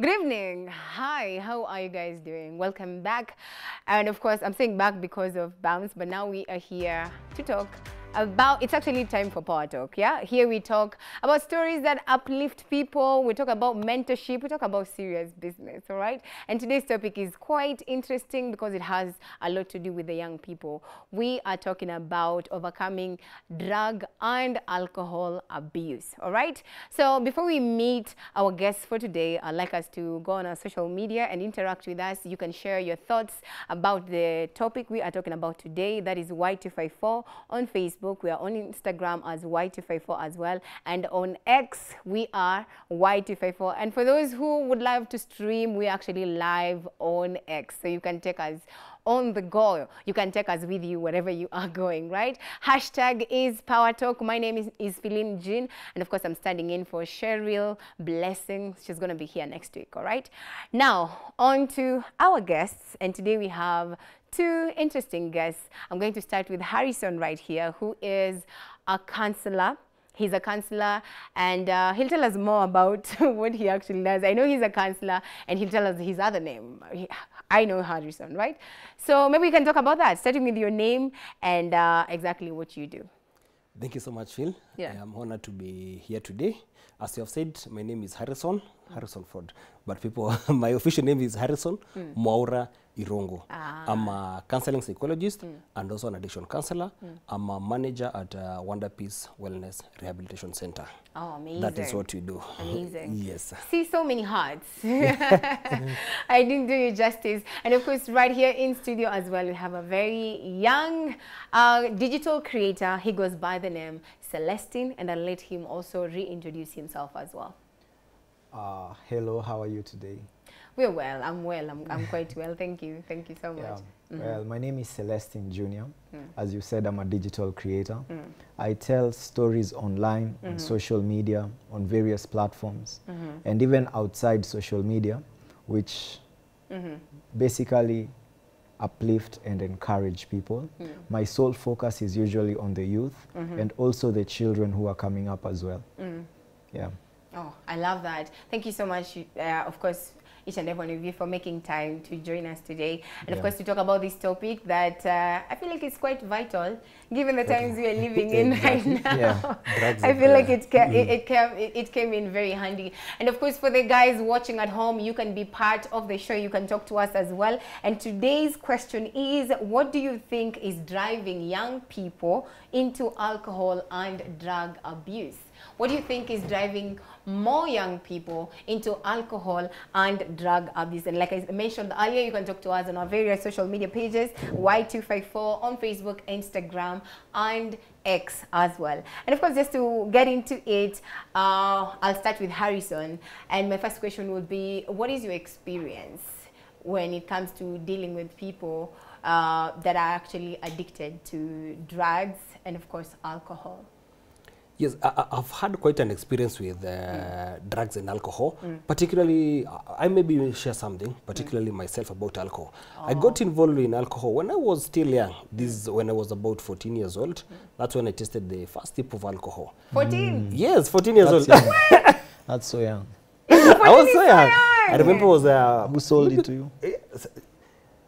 Good evening. Hi, how are you guys doing? Welcome back. And of course, I'm saying back because of Bounce, but now we are here to talk about, it's actually time for Power Talk, yeah? Here we talk about stories that uplift people, we talk about mentorship, we talk about serious business, all right? And today's topic is quite interesting because it has a lot to do with the young people. We are talking about overcoming drug and alcohol abuse, all right? So before we meet our guests for today, I'd like us to go on our social media and interact with us. You can share your thoughts about the topic we are talking about today. That is Y254 on Facebook. We are on Instagram as Y254 as well. And on X, we are Y254. And for those who would love to stream, we're actually live on X. So you can take us on the go. You can take us with you wherever you are going, right? Hashtag is Power Talk. My name is Philin Jean. And of course, I'm standing in for Cheryl Blessing. She's going to be here next week, all right? Now, on to our guests. And today we have two interesting guests. I'm going to start with Harrison right here, who is a counselor. He's a counselor, and he'll tell us more about what he actually does. I know he's a counselor, and he'll tell us his other name. I know Harrison, right? So maybe we can talk about that, starting with your name and exactly what you do. Thank you so much, Phil. Yeah. I'm honored to be here today. As you have said, my name is Harrison Ford. But people, my official name is Harrison Mwaura Irongo. I'm a counseling psychologist and also an addiction counselor. I'm a manager at Wonder Peace Wellness Rehabilitation Center. Oh, amazing. That is what we do. Amazing. Yes. See, so many hearts. I didn't do you justice. And of course, right here in studio as well, we have a very young digital creator. He goes by the name Celestine, and I'll let him also reintroduce himself as well. Hello, how are you today? We're well. I'm well. I'm quite well. Thank you. Thank you so much. Well, my name is Celestine Jr. As you said, I'm a digital creator. I tell stories online, on social media, on various platforms, and even outside social media, which basically uplift and encourage people. My sole focus is usually on the youth and also the children who are coming up as well. Yeah. Oh, I love that. Thank you so much, of course, each and every one of you for making time to join us today. And of course, to talk about this topic that I feel like it's quite vital, given the times we are living in right now. Yeah. I feel like it came in very handy. And of course, for the guys watching at home, you can be part of the show. You can talk to us as well. And today's question is, what do you think is driving young people into alcohol and drug abuse? What do you think is driving more young people into alcohol and drug abuse? And like I mentioned earlier, you can talk to us on our various social media pages, Y254 on Facebook, Instagram, and X as well. And of course, just to get into it, I'll start with Harrison. And my first question would be, what is your experience when it comes to dealing with people that are actually addicted to drugs and, of course, alcohol? Yes, I've had quite an experience with drugs and alcohol. Particularly, I maybe share something, particularly myself about alcohol. I got involved in alcohol when I was still young. This is when I was about 14 years old. That's when I tasted the first sip of alcohol. 14? Yes, 14 years old. That's so young. I was so young. I remember it was... Who sold it to you?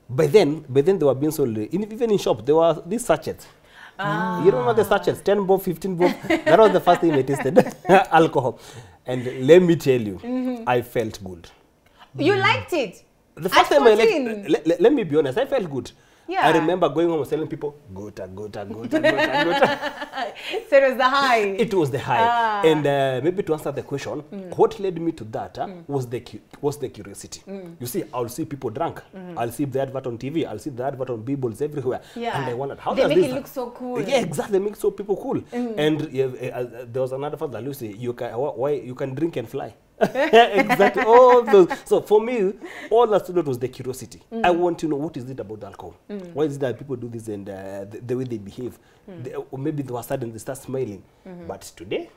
By then they were being sold, even in shop, there were these sachets. You don't know the sachets, 10 bob, 15 bob. That was the first thing I tasted, alcohol. And let me tell you, I felt good. You liked it? The first time I liked, let me be honest, I felt good. Yeah. I remember going home and telling people, gota. So it was the high. It was the high. And maybe to answer the question, what led me to that was the curiosity. You see, I'll see people drunk. I'll see the advert on TV. I'll see the advert on billboards everywhere. Yeah. And I wondered, how they does make this it look so cool. Yeah, exactly. They make so people cool. And there was another fact that Lucy, you can drink and fly. Exactly. All those. So for me, all that stood out was the curiosity. I want to know, what is it about alcohol? Why is it that people do this and the way they behave? Or maybe they were sudden, they start smiling. But today,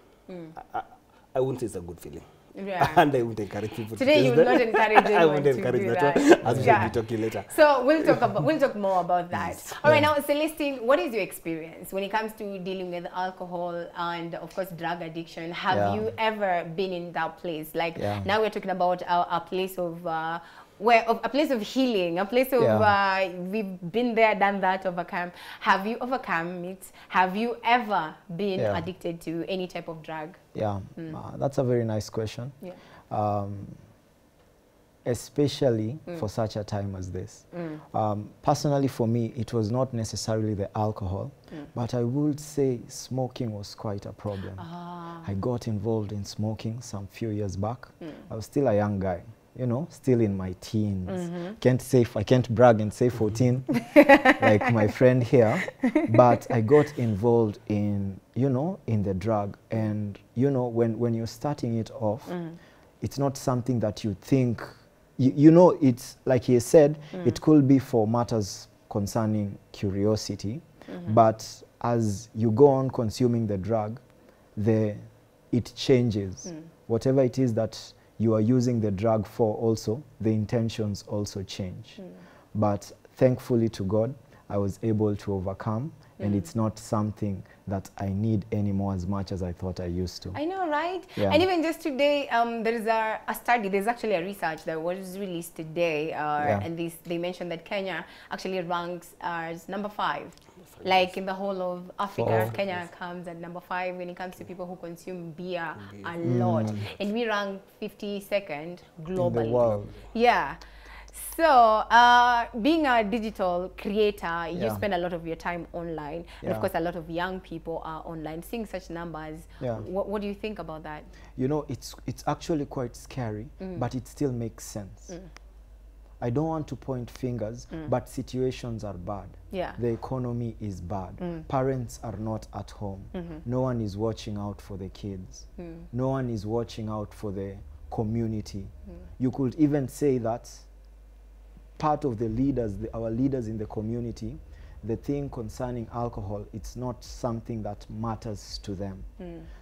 I wouldn't say it's a good feeling. Yeah. And I wouldn't encourage people Today to you taste will them. not encourage I anyone would to encourage do that, that. one, as we Yeah. shall be talking later. So we'll talk more about that. All right, now Celestine, what is your experience when it comes to dealing with alcohol and of course drug addiction? Have you ever been in that place? Like now we're talking about a place of a place of healing, a place of we've been there, done that, overcome. Have you overcome it? Have you ever been addicted to any type of drug? Yeah, that's a very nice question. Yeah. Especially for such a time as this. Personally, for me, it was not necessarily the alcohol, but I would say smoking was quite a problem. I got involved in smoking some few years back. I was still a young guy, you know, still in my teens. I can't brag and say 14 like my friend here, but I got involved in, you know, in the drug. And, you know, when you're starting it off, it's not something that you think, you know, it's like he said, it could be for matters concerning curiosity, but as you go on consuming the drug, it changes. Whatever it is that you are using the drug for also, the intentions also change. But thankfully to God, I was able to overcome, and it's not something that I need anymore as much as I thought I used to. I know, right? Yeah. And even just today, there is a study, there's actually a research that was released today, and they mentioned that Kenya actually ranks as number 5. Like in the whole of Africa, Kenya comes at number 5 when it comes to people who consume beer a lot. And we rank 52nd globally. In the world. Yeah. So, being a digital creator, you spend a lot of your time online. And of course, a lot of young people are online. Seeing such numbers, what do you think about that? You know, it's actually quite scary, but it still makes sense. I don't want to point fingers, but situations are bad. Yeah. The economy is bad. Parents are not at home. No one is watching out for the kids. No one is watching out for the community. You could even say that part of the leaders, our leaders in the community, the thing concerning alcohol, it's not something that matters to them.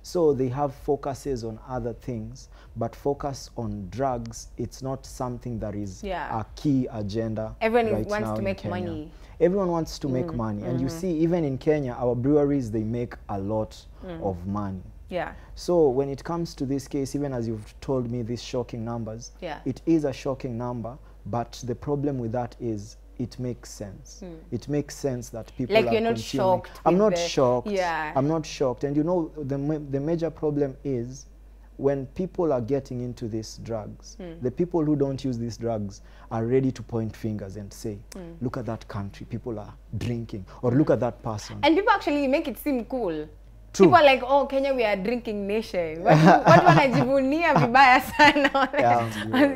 So they have focuses on other things, but focus on drugs, it's not something that is a key agenda. Everyone wants to make money. Everyone wants to make money. And you see, even in Kenya, our breweries, they make a lot of money. Yeah. So when it comes to this case, even as you've told me these shocking numbers, it is a shocking number, but the problem with that is it makes sense. It makes sense that people like are you're not consuming. shocked. I'm not shocked. Yeah. I'm not shocked. And you know, the major problem is when people are getting into these drugs, the people who don't use these drugs are ready to point fingers and say, look at that country, people are drinking, or look at that person. And people actually make it seem cool. True. People are like, oh, Kenya, we are drinking nation. Watu wanajivunia vibaya sana.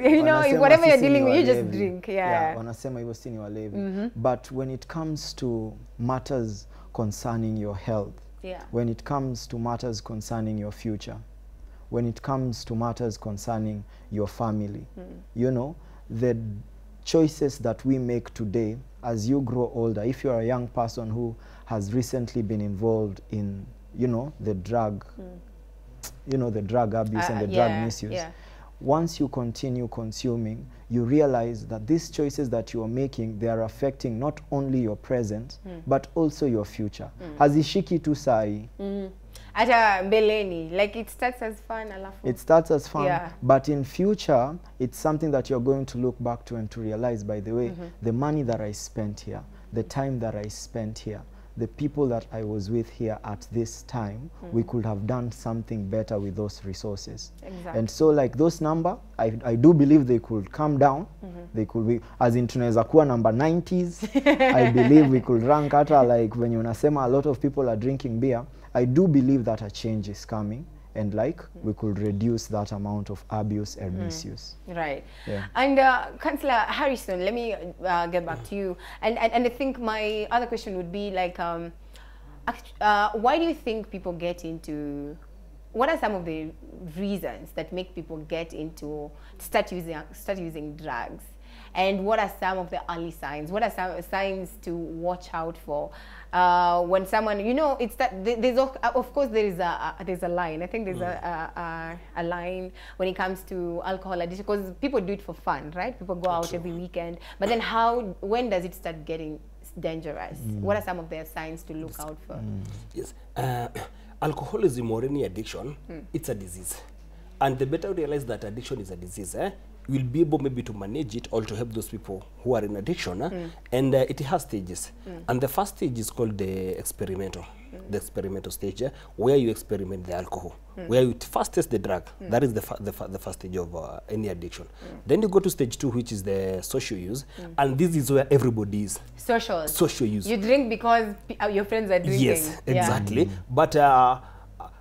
You know, if whatever you're dealing with, you just drink. Yeah. Wanasema hivyo si ni walevi. But when it comes to matters concerning your health, when it comes to matters concerning your future, when it comes to matters concerning your family, you know, the choices that we make today, as you grow older, if you're a young person who has recently been involved in, you know, the drug, you know, the drug abuse and the drug misuse. Once you continue consuming, you realize that these choices that you are making, they are affecting not only your present, but also your future. Hazishiki tu sai. Ata mbeleni, like it starts as fun, alafu. It starts as fun, but in future, it's something that you're going to look back to and to realize, by the way, the money that I spent here, the time that I spent here, the people that I was with here at this time, we could have done something better with those resources. Exactly. And so like those number, I do believe they could come down. They could be, as in tunaweza kuwa number 90s. I believe we could rank hata like when you unasema a lot of people are drinking beer. I do believe that a change is coming. And like we could reduce that amount of abuse and misuse. Right. Yeah. And Councillor Harrison, let me get back to you. And I think my other question would be like, why do you think people get into? What are some of the reasons that make people get into start using drugs? And what are some of the early signs? What are some signs to watch out for? When someone, you know, it's that there's of course there's a line. I think there's a line when it comes to alcohol addiction, because people do it for fun, right? People go out every weekend. But then when does it start getting dangerous? What are some of their signs to look out for? Yes. Alcoholism or any addiction, it's a disease. And the better we realize that addiction is a disease, we'll be able maybe to manage it or to help those people who are in addiction. And it has stages. And the first stage is called the experimental stage, where you experiment the alcohol, where you first test the drug. That is the first stage of any addiction. Then you go to stage 2, which is the social use. And this is where everybody is. Social use. You drink because your friends are drinking. Yes, exactly. But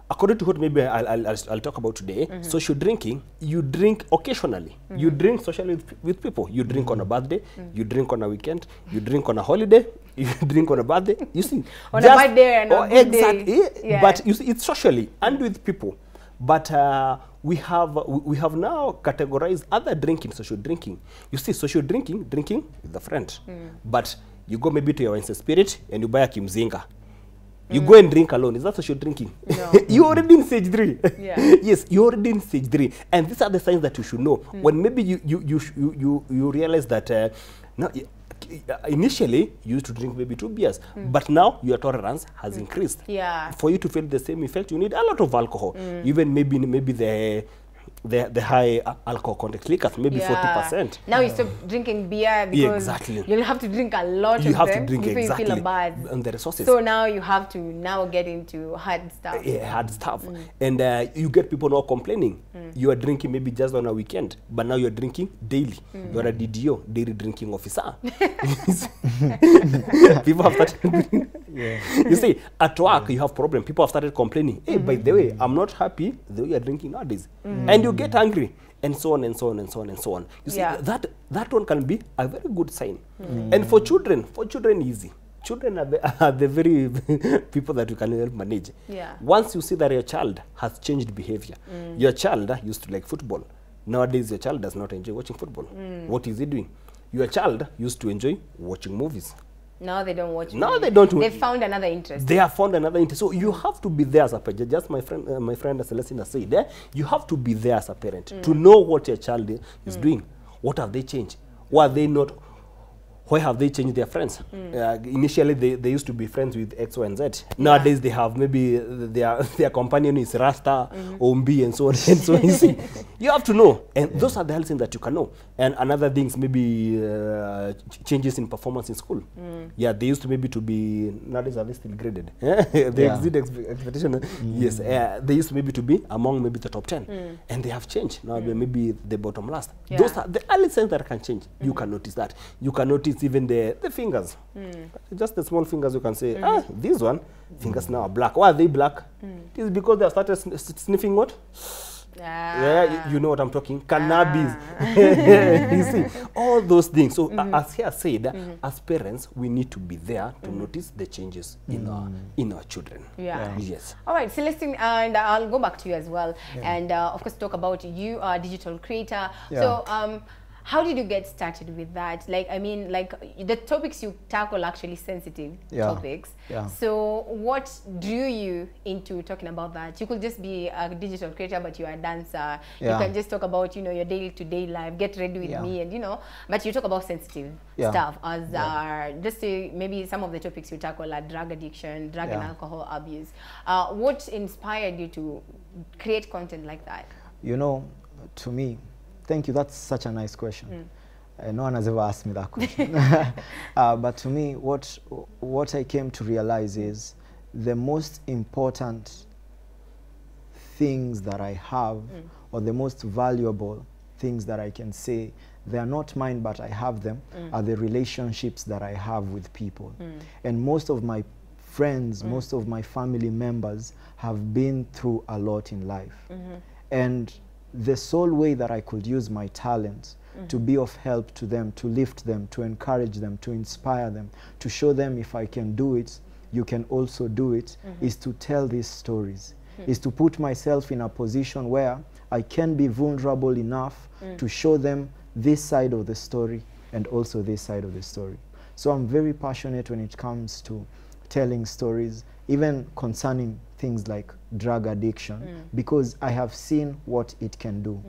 according to what maybe I'll talk about today, social drinking, you drink occasionally. You drink socially with people. You drink on a birthday, you drink on a weekend, you drink on a holiday, you drink on a birthday. You see, on a birthday and a good exactly. Day. Yeah. But you see, it's socially and with people. But we have now categorized other drinking, social drinking. You see, social drinking with a friend. But you go maybe to your Wednesday Spirit and you buy a Kimzinga. You go and drink alone. Is that social drinking? No. You're already in stage 3. Yeah. Yes, you're already in stage 3. And these are the signs that you should know. When maybe you realize that now, initially you used to drink maybe 2 beers, but now your tolerance has increased. Yeah. For you to feel the same effect, you need a lot of alcohol. Even maybe the high alcohol content liquors, maybe 40%. Now you stop drinking beer because you'll have to drink a lot you of have them to drink before you feel a buzz. And the resources. So now you have to get into hard stuff. Yeah, hard stuff. And you get people now complaining. You are drinking maybe just on a weekend, but now you're drinking daily. You're a DDO, daily drinking officer. People have started You see, at work you have problem. People have started complaining. Hey, by the way, I'm not happy the way you're drinking nowadays. And you get angry. And so on and so on and so on and so on. You see, that one can be a very good sign. And for children easy. Children are the very people that you can help manage. Once you see that your child has changed behavior, your child used to like football. Nowadays, your child does not enjoy watching football. What is he doing? Your child used to enjoy watching movies. Now they don't watch. Now they don't. They found another interest. They have found another interest. So you have to be there as a parent. Just my friend Celestina said, you have to be there as a parent to know what your child is doing. What have they changed? What are they not? Why have they changed their friends? Initially, they used to be friends with X, Y, and Z. Nowadays, they have maybe their companion is Rasta, Ombi, and so on and so on. You see, you have to know. And those are the health things that you can know. And another things, maybe changes in performance in school. Yeah, they used to maybe to be, nowadays are they still graded? They exceed expectation. Yes, they used to maybe to be among maybe the top 10. And they have changed. Now maybe the bottom last. Those are the early signs that can change. You can notice that. You can notice even the fingers. Just the small fingers, you can say, this one, fingers now are black. Why are they black? It is because they have started sniffing what? Yeah, you know what I'm talking. Cannabis. You see, all those things. So as he has said, as parents, we need to be there to notice the changes in our children. Yes. All right, Celestine, and I'll go back to you as well. And of course, talk about you are a digital creator. So how did you get started with that? Like, I mean, like the topics you tackle are actually sensitive topics. So what drew you into talking about that? You could just be a digital creator, but you are a dancer. You can just talk about, you know, your day-to-day life, get ready with me, and, you know, but you talk about sensitive stuff as just maybe some of the topics you tackle are drug addiction, drug and alcohol abuse. What inspired you to create content like that? You know, to me, thank you. That's such a nice question. No one has ever asked me that question. But to me, what I came to realize is the most important things that I have, or the most valuable things that I can say, they are not mine, but I have them, are the relationships that I have with people. And most of my friends, most of my family members have been through a lot in life. And the sole way that I could use my talents to be of help to them, to lift them, to encourage them, to inspire them, to show them if I can do it, you can also do it, is to tell these stories, is to put myself in a position where I can be vulnerable enough to show them this side of the story and also this side of the story. So I'm very passionate when it comes to telling stories, even concerning things like drug addiction, because I have seen what it can do.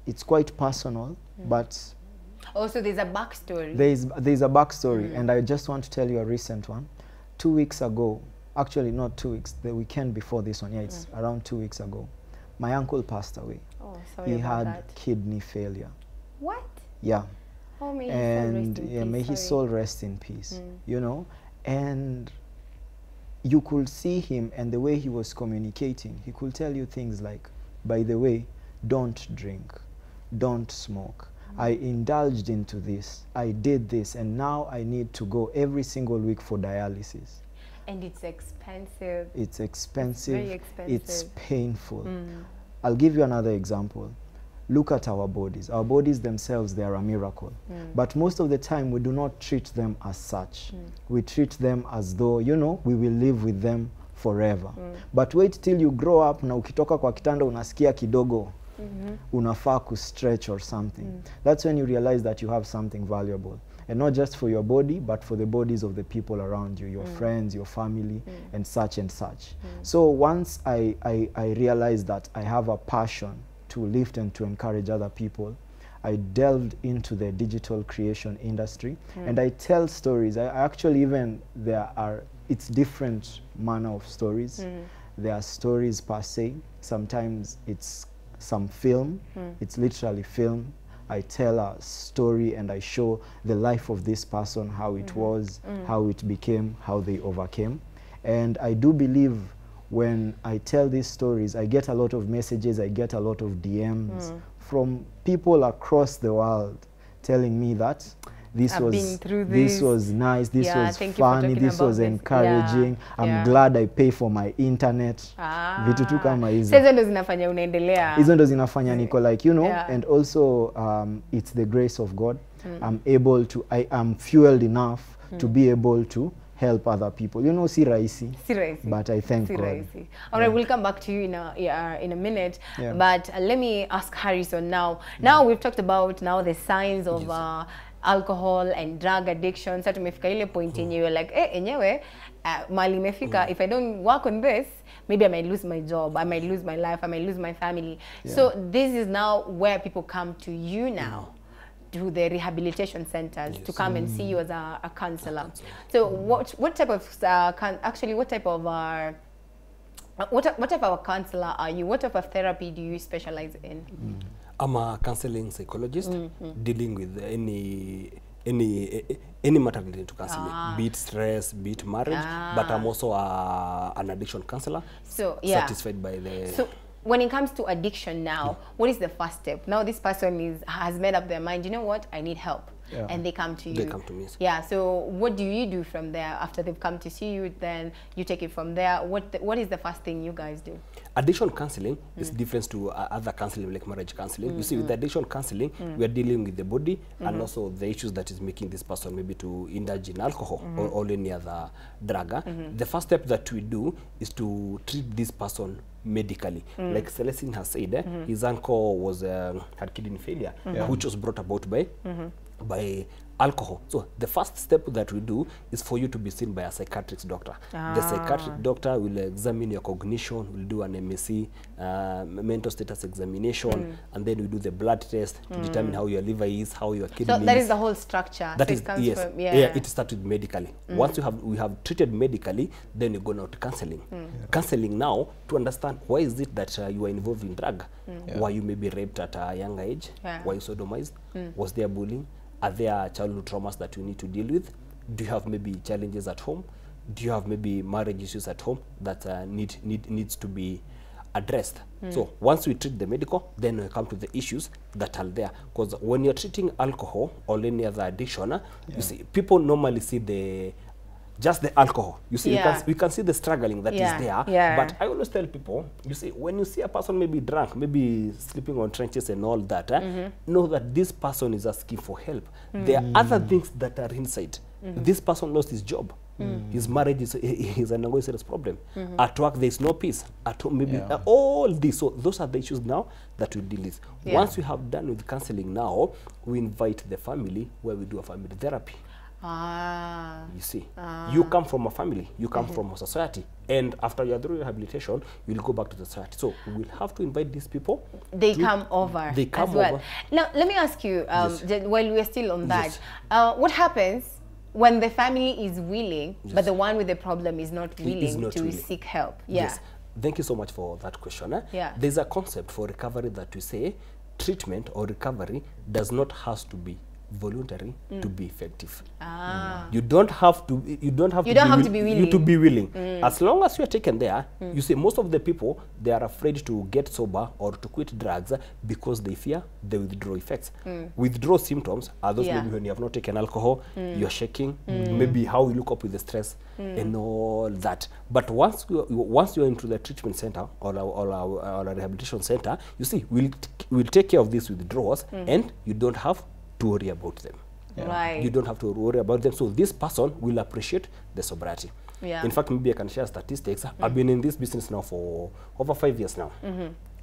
It's quite personal, but also there's a backstory. There's a backstory, and I just want to tell you a recent one. 2 weeks ago, actually not 2 weeks, the weekend before this one, yeah, it's around 2 weeks ago, my uncle passed away. Oh, sorry He about had that. kidney failure. What? Yeah. Oh, may And his soul rest in yeah, peace. may his Sorry. soul rest in peace, you know. And you could see him, and the way he was communicating, he could tell you things like, by the way, don't drink, don't smoke. I indulged into this, I did this, and now I need to go every single week for dialysis. And it's expensive. It's expensive, very expensive. it's painful. I'll give you another example. Look at our bodies. Our bodies themselves, they are a miracle. But most of the time, we do not treat them as such. We treat them as though, you know, we will live with them forever. But wait till you grow up, na ukitoka kwa kitanda unasikia kidogo, unafaa stretch or something. That's when you realize that you have something valuable. And not just for your body, but for the bodies of the people around you, your friends, your family, and such and such. So once I realized that I have a passion to lift and to encourage other people, I delved into the digital creation industry, and I tell stories. I actually even, it's different manner of stories. There are stories per se. Sometimes it's some film. It's literally film. I tell a story and I show the life of this person, how it was, how it became, how they overcame. And I do believe when I tell these stories, I get a lot of messages, I get a lot of DMs from people across the world telling me that this I've been through this this. was nice, this Yeah, was thank you for funny, talking this about was this. encouraging. Yeah, I'm glad I pay for my internet. Vitu tu kama hizo. Hizo ndo zinafanya unaendelea. Hizo ndo zinafanya niko like, you know, Yeah. and also it's the grace of God. I'm able to, I am fueled enough to be able to help other people. You know, si rahisi. Si rahisi. But I thank Si God. rahisi. All right, we'll come back to you in a minute. Yeah. But let me ask Harrison now. Now we've talked about now the signs of alcohol and drug addiction. Sasa tumefika ile point yenyewe like enyewe mali imefika, if I don't work on this, maybe I might lose my job, I might lose my life, I might lose my family. Yeah. So this is now where people come to you now. To the rehabilitation centers to come and see you as a counselor. So what type of what type of a counselor are you? What type of therapy do you specialize in? I'm a counseling psychologist dealing with any matter related to counseling, be it stress, be it marriage, but I'm also an addiction counselor. So yeah, satisfied by the. So when it comes to addiction now, what is the first step? Now this person has made up their mind, you know what, I need help. Yeah. And they come to you. They come to me. Yeah, so what do you do from there? After they've come to see you, then you take it from there. What is the first thing you guys do? Addiction counseling is different to other counseling like marriage counseling. You see, with addiction counseling, we are dealing with the body and also the issues that is making this person maybe to indulge in alcohol or any other drug. The first step that we do is to treat this person medically. Like Celestine has said, his uncle was had kidney failure, which was brought about by alcohol. So the first step that we do is for you to be seen by a psychiatric doctor. The psychiatric doctor will examine your cognition, will do an MSc, mental status examination, and then we do the blood test to determine how your liver is, how your kidney So that is the whole structure. That so is, it comes yes, from, yeah, it started medically. Once we have treated medically, then you go now to counseling. Counseling now to understand why is it that you are involved in drug, why you may be raped at a younger age, why you sodomized, was there bullying, are there childhood traumas that you need to deal with, do you have maybe challenges at home, do you have maybe marriage issues at home that needs to be addressed. So once we treat the medical, then we come to the issues that are there. Because when you're treating alcohol or any other addiction, you see, people normally see just the alcohol. You see, we can see the struggling that is there. But I always tell people, you see, when you see a person maybe drunk, maybe sleeping on trenches and all that, know that this person is asking for help. There are other things that are inside. This person lost his job. His marriage is undergoing serious problem. At work, there is no peace. At home, maybe all this. So those are the issues now that we deal with. Once we have done with counseling now, we invite the family where we do a family therapy. You see, you come from a family, you come from a society, and after you are through rehabilitation, you'll go back to the society. So we'll have to invite these people. They come over. They come as well. over. Now, let me ask you, while we're still on that, what happens when the family is willing, but the one with the problem is not willing to seek help? Yes. Thank you so much for that question. There's a concept for recovery that we say treatment or recovery does not have to be voluntary to be effective. You don't have to be willing. As long as you are taken there, you see, most of the people, they are afraid to get sober or to quit drugs because they fear the withdrawal effects. Withdrawal symptoms are those maybe when you have not taken alcohol, you're shaking, maybe how you look up with the stress and all that. But once you're into the treatment center or a rehabilitation center, you see, we'll take care of these withdrawals and you don't have to worry about them. Right. You don't have to worry about them. So this person will appreciate the sobriety. In fact, maybe I can share statistics. I've been in this business now for over 5 years now.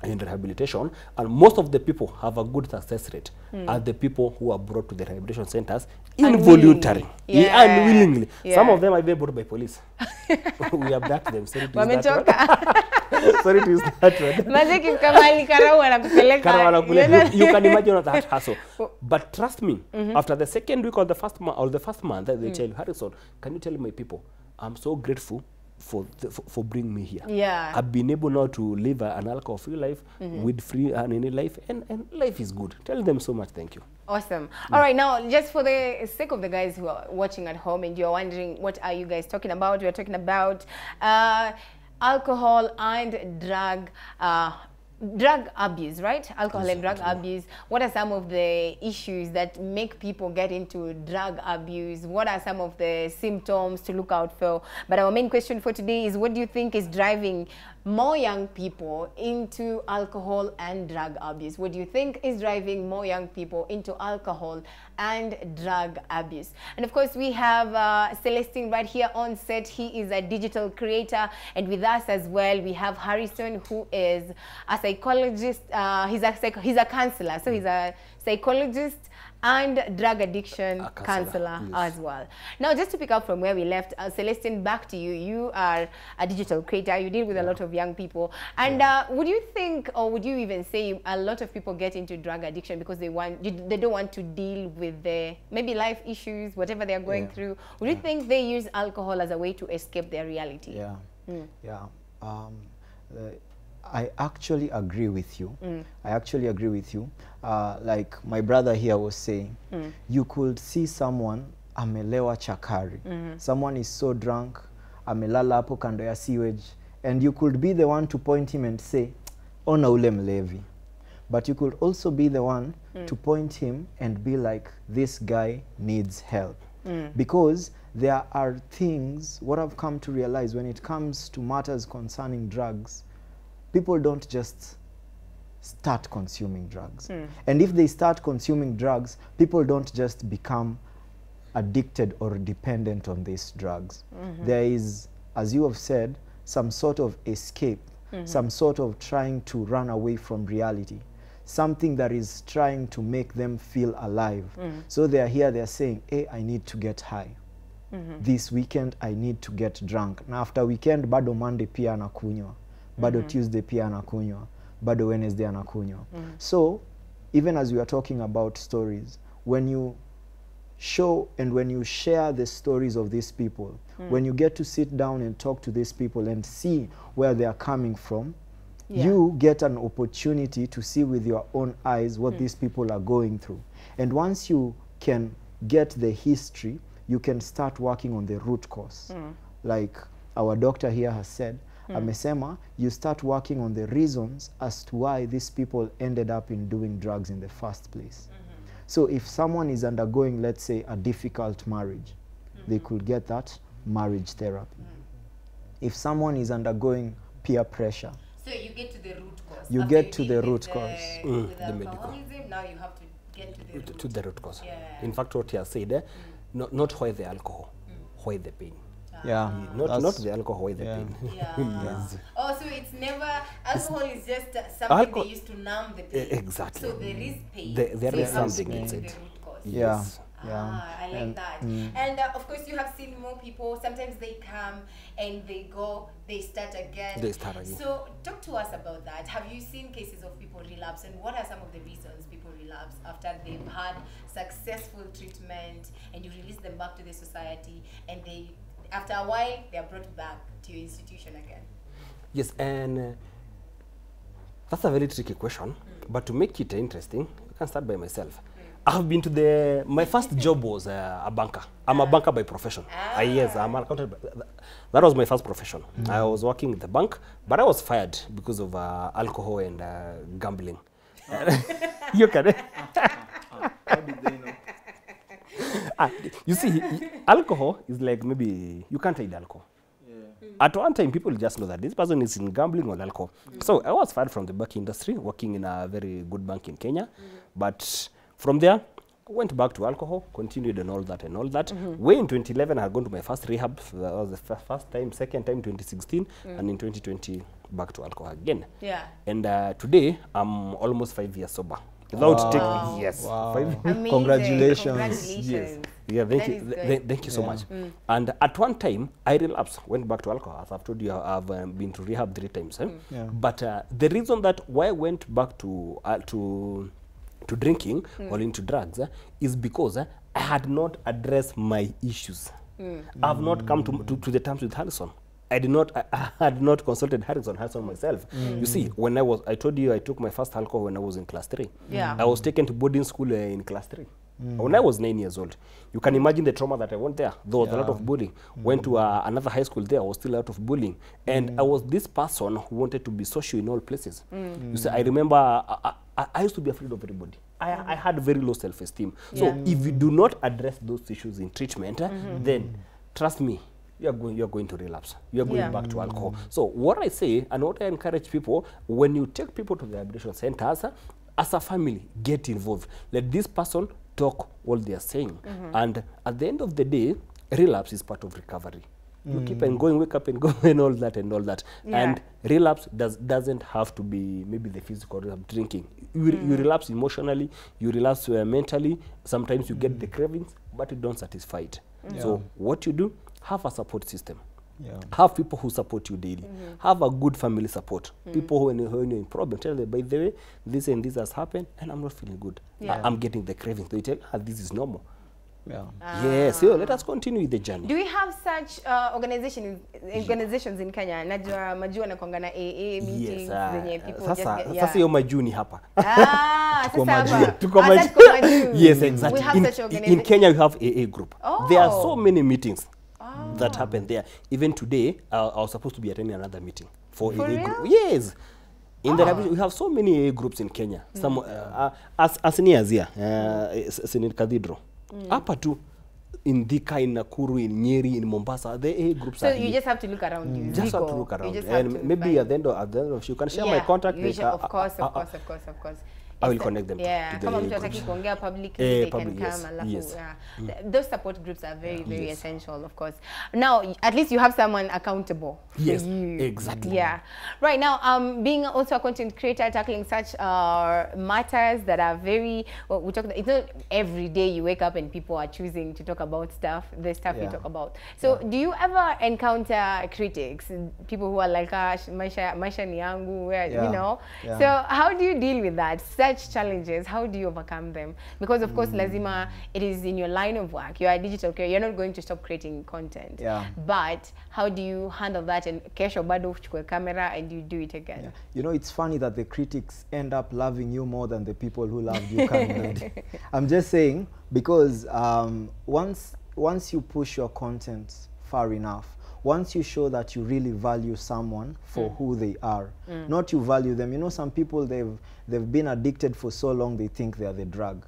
In rehabilitation, and most of the people have a good success rate are the people who are brought to the rehabilitation centers involuntarily, unwillingly. Some of them are even brought by police. We abduct them. Sorry to use that word. Sorry to use that word. You can imagine that hassle. But trust me, after the second week or the first month, they tell you, Harrison, can you tell my people, I'm so grateful for bringing me here. I've been able now to live an alcohol-free life, weed-free and any life, and life is good. Tell them so much thank you. Awesome. All right, now, just for the sake of the guys who are watching at home and you're wondering, what are you guys talking about? We're talking about alcohol and drug abuse, right? Alcohol and drug abuse. What are some of the issues that make people get into drug abuse? What are some of the symptoms to look out for? But our main question for today is, what do you think is driving more young people into alcohol and drug abuse? What do you think is driving more young people into alcohol and drug abuse? And of course, we have Celestine right here on set. He is a digital creator, and with us as well, we have Harrison, who is a psychologist. He's a counselor, so he's a psychologist and drug addiction counselor as well. Now, just to pick up from where we left, Celestine, back to you. You are a digital creator. You deal with a lot of young people. And would you think, or would you even say, a lot of people get into drug addiction because they don't want to deal with their maybe life issues, whatever they're going through? Would you think they use alcohol as a way to escape their reality? I actually agree with you. I actually agree with you. Like my brother here was saying, you could see someone amelewa chakari. Someone is so drunk, amelala hapo kando ya sewage, and you could be the one to point him and say, ona ule mlevi. But you could also be the one to point him and be like, this guy needs help. Because there are things, what I've come to realize when it comes to matters concerning drugs, people don't just start consuming drugs. And if they start consuming drugs, people don't just become addicted or dependent on these drugs. There is, as you have said, some sort of escape, some sort of trying to run away from reality, something that is trying to make them feel alive. So they're here, they're saying, hey, I need to get high. This weekend, I need to get drunk. Now after weekend, bado Monday pia anakunywa. Bado Tuesday pia anakunywa, bado Wednesday anakunywa. So, even as we are talking about stories, when you show and when you share the stories of these people, when you get to sit down and talk to these people and see where they are coming from, you get an opportunity to see with your own eyes what these people are going through. And once you can get the history, you can start working on the root cause. Like our doctor here has said, amesema, you start working on the reasons as to why these people ended up in doing drugs in the first place. So if someone is undergoing, let's say, a difficult marriage, they could get that marriage therapy. If someone is undergoing peer pressure, so you get to the root cause. You get to the root cause. The medical. Now you have to get to the root cause. In fact, what he has said, not why the alcohol, why the pain. Yeah. Not that's- the alcohol with the yeah. pain. Yeah. Yes. Oh, so it's never alcohol is just something Alcohol- they use to numb the pain. Exactly. So there is pain. There so is you have to something get to inside. the root cause. Yeah. Yes. Yeah. Ah, I like And- that. And of course, you have seen more people. Sometimes they come and they go, they start again. They start again. So talk to us about that. Have you seen cases of people relapse, and what are some of the reasons people relapse after they've had successful treatment and you release them back to the society, and they, after a while, they are brought back to your institution again? Yes, and that's a very tricky question. But to make it interesting, you can start by myself. I've been to my first job was a banker. I'm a banker by profession. Yes, I'm an accountant. That was my first profession. I was working in the bank, but I was fired because of alcohol and gambling. You can. How did they know? You see, alcohol is like maybe you can't hide alcohol. At one time, people just know that this person is in gambling or alcohol. So I was fired from the bank industry, working in a very good bank in Kenya. But from there, I went back to alcohol, continued and all that and all that. Way in 2011, I had gone to my first rehab. That was the first time, second time, 2016. And in 2020, back to alcohol again. Yeah. And today, I'm almost 5 years sober. Without Wow. taking, yes, Wow. 5 Amazing. Congratulations. Congratulations. Yes. Yeah, thank That you. is good. Thank you so much. And at one time, I relapsed, went back to alcohol. As I've told you, I've been to rehab 3 times. Yeah. But the reason that why I went back to drinking or into drugs is because I had not addressed my issues. I've not come to the terms with Harrison. I had not consulted Harrison myself. You see, when I told you I took my first alcohol when I was in class 3. Yeah. I was taken to boarding school in class 3. When I was 9 years old. You can imagine the trauma that I went there. There was a lot of bullying. Went to another high school there, I was still out of bullying. And I was this person who wanted to be social in all places. You see, I remember I used to be afraid of everybody. I had very low self-esteem. So if you do not address those issues in treatment, then trust me, you are going to relapse. You are going back to alcohol. So what I say and what I encourage people, when you take people to the rehabilitation centers, as a family, get involved. Let this person talk what they are saying. And at the end of the day, relapse is part of recovery. You keep on going, wake up and go and all that and all that. Yeah. And relapse doesn't have to be maybe the physical drinking. You relapse emotionally, you relapse mentally. Sometimes you get the cravings, but you don't satisfy it. So what you do, have a support system. Yeah. Have people who support you daily. Have a good family support. People who when you're in problem, tell them, by the way, this and this has happened and I'm not feeling good. Yeah. I'm getting the cravings. They tell, this is normal. Yeah. Yes, so let us continue with the journey. Do we have such organizations in Kenya? Najua majua na kuangana AA meetings zenye people just get, sasa hiyo majuni hapa. Sasa Tuko hapa. majuu. Tuko Ah, majuu. sasa tuko majuu. Yes, exactly. We have such In organizations. Kenya, you have AA group. There are so Oh. many meetings that happen there. Even today, I was supposed to be attending another meeting for AA real? group. Yes. In the rehabilitation, we have so many AA groups in Kenya. Some as near as here, Senate Cathedral. Hapa tu in Thika, in Nakuru, in Nyeri, in Mombasa, the AA groups So are you here. just have to look around you. Just have to Ziko. look around. You just have And to maybe find- at the end of you can share my contact. you should, of course. I will It's connect them to yeah, the kama AA mtu hataki groups. kuongea publicly, they can public, come. yes, Alafu, yes. yeah. Those support groups are very Yes. essential, of course. Now, at least you have someone accountable for Yes, you. exactly. Yeah. Right now, being also a content creator, tackling such matters that are very, well, we talk. It's not every day you wake up and people are choosing to talk about the stuff we Yeah. talk about. So, do you ever encounter critics, people who are like, maisha ni yangu, where, you Yeah. know? Yeah. So, how do you deal with that? Such challenges, how do you overcome them? Because of course, lazima, it is in your line of work. You are a digital creator. You're not going to stop creating content. Yeah. But how do you handle that? And kesho bado uchukue camera and you do it again. Yeah. You know, it's funny that the critics end up loving you more than the people who loved you coming. I'm just saying, because once you push your content far enough, once you show that you really value someone for who they are, not you value them. You know, some people, they've been addicted for so long, they think they are the drug.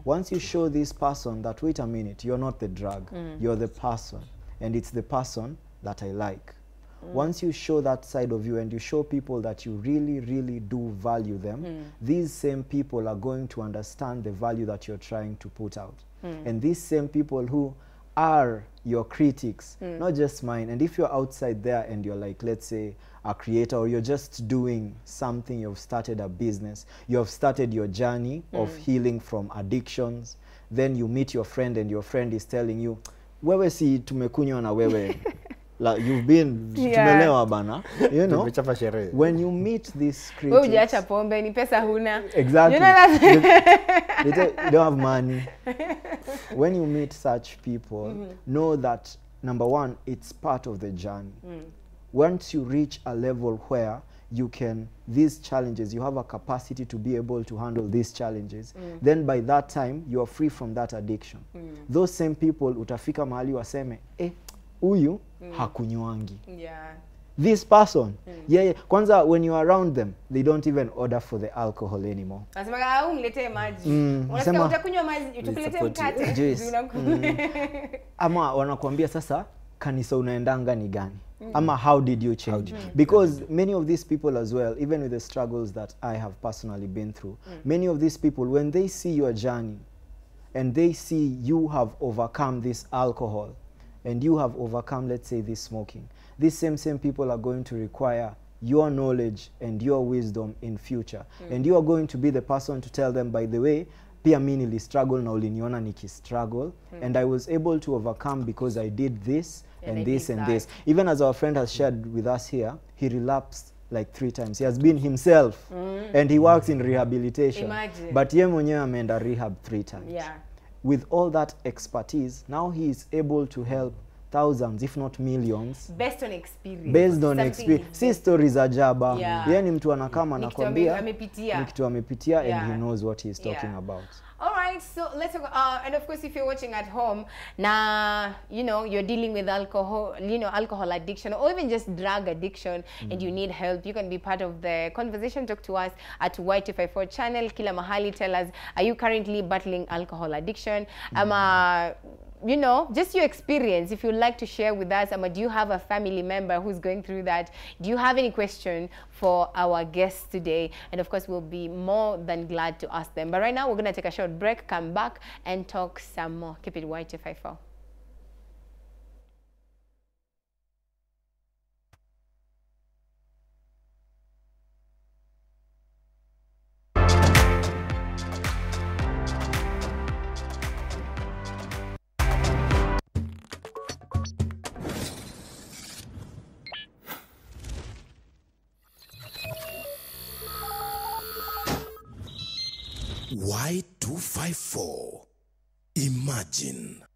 Once you show this person that, wait a minute, you're not the drug, you're the person, and it's the person that I like. Once you show that side of you and you show people that you really, really do value them, these same people are going to understand the value that you're trying to put out. And these same people who are your critics, not just mine. And if you're outside there and you're like, let's say, a creator, or you're just doing something, you've started a business, you have started your journey of healing from addictions, then you meet your friend and your friend is telling you, wewe si tumekunywa na wewe. Like, you've been tumelewa bana, you know. When you meet these critics, hujaacha pombe, ni pesa huna. Exactly. You know that? you don't have money. When you meet such people, know that number one, it's part of the journey. Once you reach a level where you can, these challenges, you have a capacity to be able to handle these challenges, then by that time, you are free from that addiction. Those same people, utafika mahali waseme, huyu hakunywangi. Yeah. This person, yeah, kwanza when you are around them, they don't even order for the alcohol anymore. Nasema uniletee maji. Unasema utakunywa maji, tukuletee mkate. Ama wanakuambia sasa kanisa unaendanga ni gani? Ama how did you change? Because many of these people as well, even with the struggles that I have personally been through, many of these people, when they see your journey and they see you have overcome this alcohol and you have overcome, let's say, this smoking, these same people are going to require your knowledge and your wisdom in future. And you are going to be the person to tell them, by the way, pia mimi nilistruggle na uliniona nikistruggle, and I was able to overcome because I did this and this and this. Even as our friend has shared with us here, he relapsed like 3 times. He has been himself and he works in rehabilitation. Imagine. But ye mwenyewe ameenda rehab 3 times. Yeah. With all that expertise, now he is able to help thousands, if not millions. Based on experience. Based on experience. Si stories za jaba. Yeah. Yeye ni mtu anakama anakuambia amepitia. ni kitu amepitia, Yeah. and he knows what he's talking about. All right, so let's talk, and of course, if you're watching at home, now, you know, you're dealing with alcohol, you know, alcohol addiction, or even just drug addiction, and you need help, you can be part of the conversation. Talk to us at Y254 channel, Kila Mahali. Tell us, are you currently battling alcohol addiction? You know, just your experience, if you'd like to share with us. Do you have a family member who's going through that? Do you have any question for our guests today? And of course, we'll be more than glad to ask them. But right now, we're going to take a short break, come back, and talk some more. Keep it Y254. Y254. Imagine.